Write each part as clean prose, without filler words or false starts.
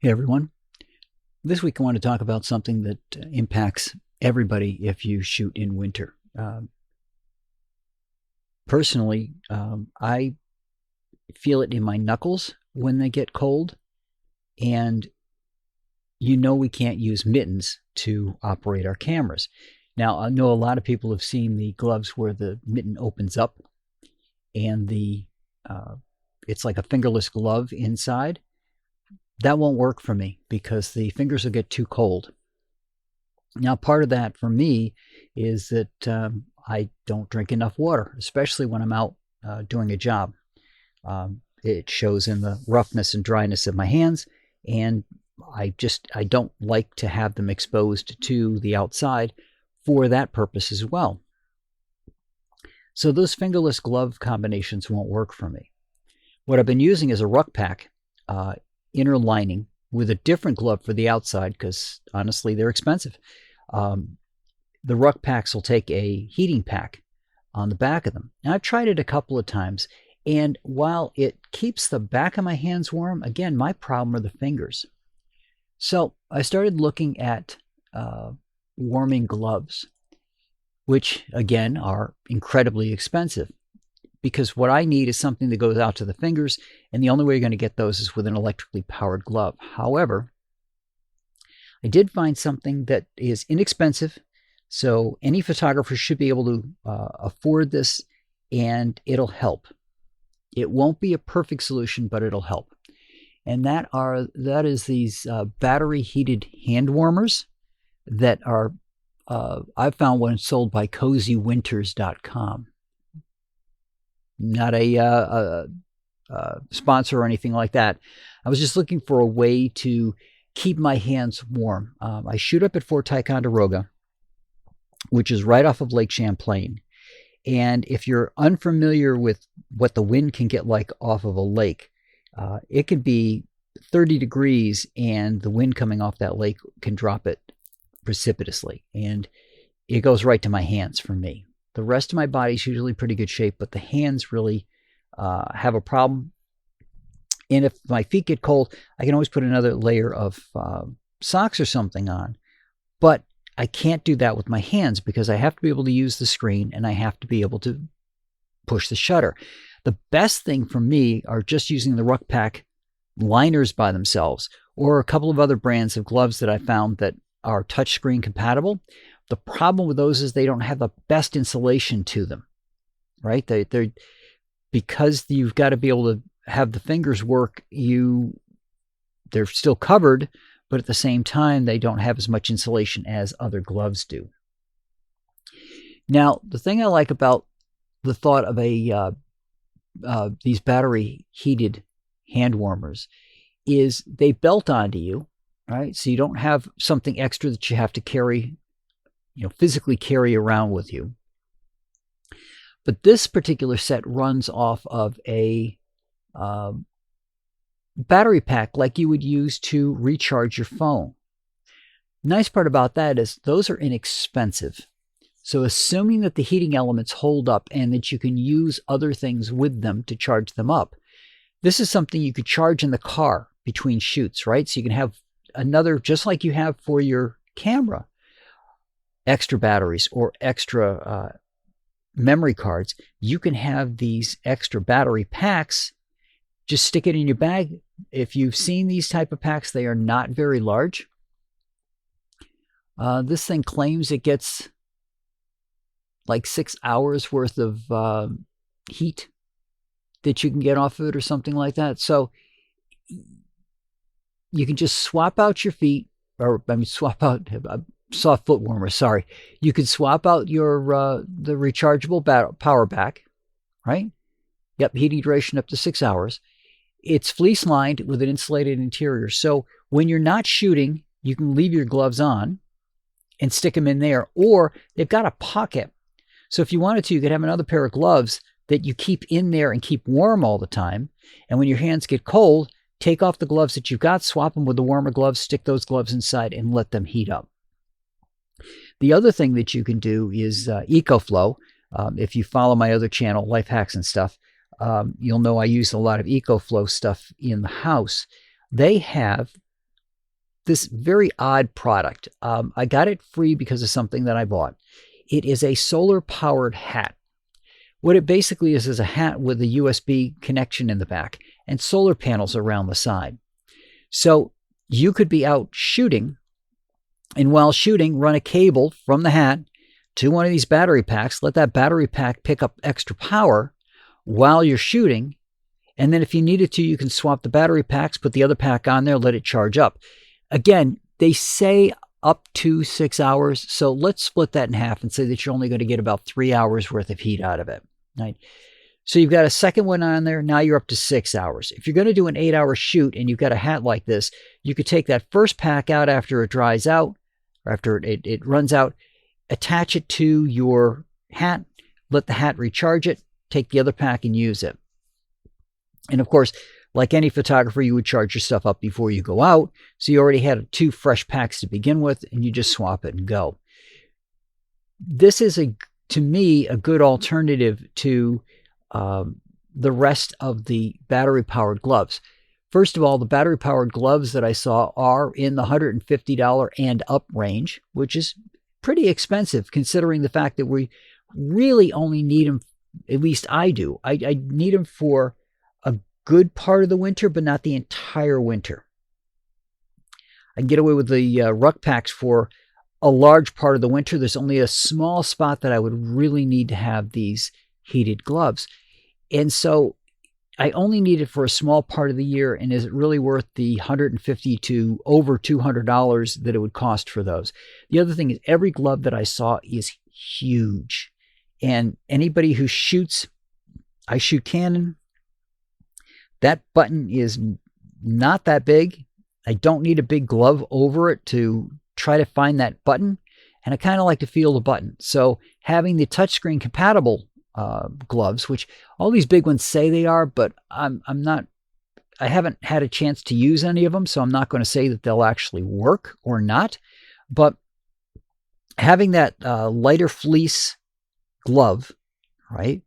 Hey everyone. This week I want to talk about something that impacts everybody if you shoot in winter. Personally, I feel it in my knuckles when they get cold, and we can't use mittens to operate our cameras. Now, I know a lot of people have seen the gloves where the mitten opens up and it's like a fingerless glove inside. That won't work for me because the fingers will get too cold. Now, part of that for me is that I don't drink enough water, especially when I'm out doing a job. It shows in the roughness and dryness of my hands, and I don't like to have them exposed to the outside for that purpose as well. So those fingerless glove combinations won't work for me. What I've been using is a ruck pack, inner lining with a different glove for the outside because honestly they're expensive. The ruck packs will take a heating pack on the back of them. Now, I've tried it a couple of times, and while it keeps the back of my hands warm, again, my problem are the fingers. So I started looking at warming gloves, which again are incredibly expensive, because what I need is something that goes out to the fingers, and the only way you're going to get those is with an electrically powered glove. However, I did find something that is inexpensive, so any photographer should be able to afford this, and it'll help. It won't be a perfect solution, but it'll help. And that is these battery heated hand warmers that are I've found one sold by CozyWinters.com. Not a sponsor or anything like that. I was just looking for a way to keep my hands warm. I shoot up at Fort Ticonderoga, which is right off of Lake Champlain. And if you're unfamiliar with what the wind can get like off of a lake, it can be 30 degrees and the wind coming off that lake can drop it precipitously. And it goes right to my hands for me. The rest of my body's usually pretty good shape, but the hands really have a problem. And if my feet get cold, I can always put another layer of socks or something on. But I can't do that with my hands because I have to be able to use the screen and I have to be able to push the shutter. The best thing for me are just using the ruck pack liners by themselves, or a couple of other brands of gloves that I found that are touchscreen compatible. The problem with those is they don't have the best insulation to them, right? They're because you've got to be able to have the fingers work. They're still covered, but at the same time, they don't have as much insulation as other gloves do. Now, the thing I like about the thought of these battery heated hand warmers is they belt onto you, right? So you don't have something extra that you have to carry, physically carry around with you. But this particular set runs off of a battery pack like you would use to recharge your phone. Nice part about that is those are inexpensive. So assuming that the heating elements hold up and that you can use other things with them to charge them up, this is something you could charge in the car between shoots, right? So you can have another, just like you have for your camera, extra batteries or extra memory cards. You can have these extra battery packs. Just stick it in your bag. If you've seen these type of packs, they are not very large. This thing claims it gets like 6 hours worth of heat that you can get off of it or something like that. So you can just swap out your feet, swap out soft foot warmer. Sorry. You can swap out your the rechargeable power back, right? Yep, heating duration up to 6 hours. It's fleece lined with an insulated interior. So when you're not shooting, you can leave your gloves on and stick them in there, or they've got a pocket. So if you wanted to, you could have another pair of gloves that you keep in there and keep warm all the time. And when your hands get cold, take off the gloves that you've got, swap them with the warmer gloves, stick those gloves inside and let them heat up. The other thing that you can do is EcoFlow. If you follow my other channel, Life Hacks and stuff, you'll know I use a lot of EcoFlow stuff in the house. They have this very odd product. I got it free because of something that I bought. It is a solar-powered hat. What it basically is a hat with a USB connection in the back and solar panels around the side. So you could be out shooting, and while shooting, run a cable from the hat to one of these battery packs, let that battery pack pick up extra power while you're shooting, and then if you needed to, you can swap the battery packs, put the other pack on there, let it charge up. Again, they say up to 6 hours, so let's split that in half and say that you're only going to get about 3 hours worth of heat out of it. Right? So you've got a second one on there, now you're up to 6 hours. If you're going to do an 8-hour shoot and you've got a hat like this, you could take that first pack out after it dries out, or after it runs out, attach it to your hat, let the hat recharge it, take the other pack and use it. And of course, like any photographer, you would charge your stuff up before you go out. So you already had 2 fresh packs to begin with, and you just swap it and go. This is, to me, a good alternative to the rest of the battery-powered gloves. First of all, the battery-powered gloves that I saw are in the $150 and up range, which is pretty expensive considering the fact that we really only need them, at least I do. I need them for a good part of the winter, but not the entire winter. I can get away with the ruck packs for a large part of the winter. There's only a small spot that I would really need to have these heated gloves. And so I only need it for a small part of the year. And is it really worth the $150 to over $200 that it would cost for those? The other thing is every glove that I saw is huge. And anybody who shoots, I shoot Canon, that button is not that big. I don't need a big glove over it to try to find that button. And I kind of like to feel the button. So having the touchscreen compatible gloves, which all these big ones say they are, but I haven't had a chance to use any of them, so I'm not going to say that they'll actually work or not. But having that lighter fleece glove, right?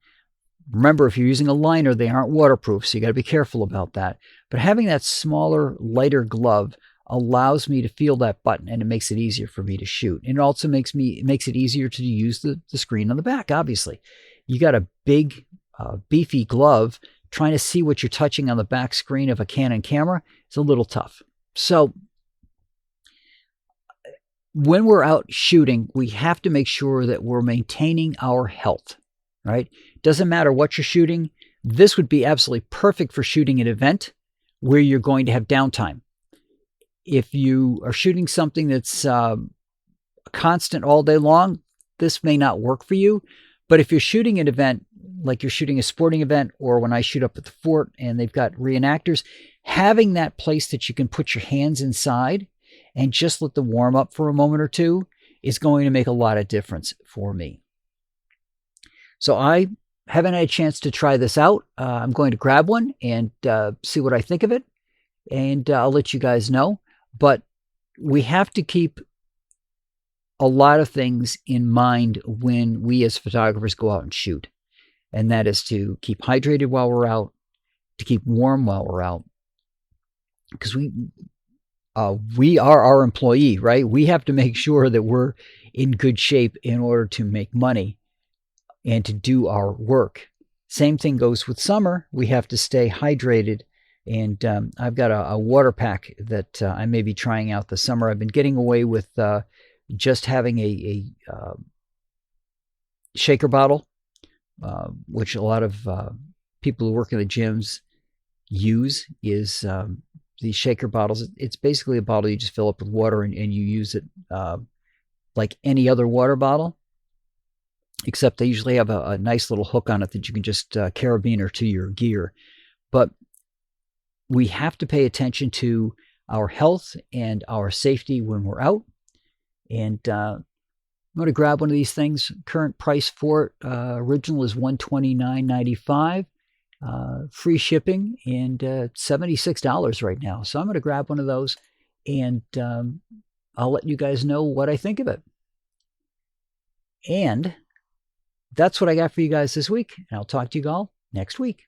Remember, if you're using a liner, they aren't waterproof, so you got to be careful about that. But having that smaller, lighter glove allows me to feel that button, and it makes it easier for me to shoot. And it also makes it easier to use the screen on the back, obviously. You got a big, beefy glove, trying to see what you're touching on the back screen of a Canon camera is a little tough. So when we're out shooting, we have to make sure that we're maintaining our health, right? Doesn't matter what you're shooting. This would be absolutely perfect for shooting an event where you're going to have downtime. If you are shooting something that's constant all day long, this may not work for you. But if you're shooting an event, like you're shooting a sporting event, or when I shoot up at the fort and they've got reenactors, having that place that you can put your hands inside and just let them warm up for a moment or two is going to make a lot of difference for me. So I haven't had a chance to try this out. I'm going to grab one and see what I think of it, and I'll let you guys know. But we have to keep a lot of things in mind when we as photographers go out and shoot. And that is to keep hydrated while we're out, to keep warm while we're out. Because we are our employee, right? We have to make sure that we're in good shape in order to make money and to do our work. Same thing goes with summer. We have to stay hydrated. And I've got a water pack that I may be trying out this summer. I've been getting away with just having a shaker bottle, which a lot of people who work in the gyms use, is these shaker bottles. It's basically a bottle you just fill up with water and you use it like any other water bottle, except they usually have a nice little hook on it that you can just carabiner to your gear. But we have to pay attention to our health and our safety when we're out. And I'm going to grab one of these things. Current price for it, original is $129.95. Free shipping, and $76 right now. So I'm going to grab one of those, and I'll let you guys know what I think of it. And that's what I got for you guys this week. And I'll talk to you all next week.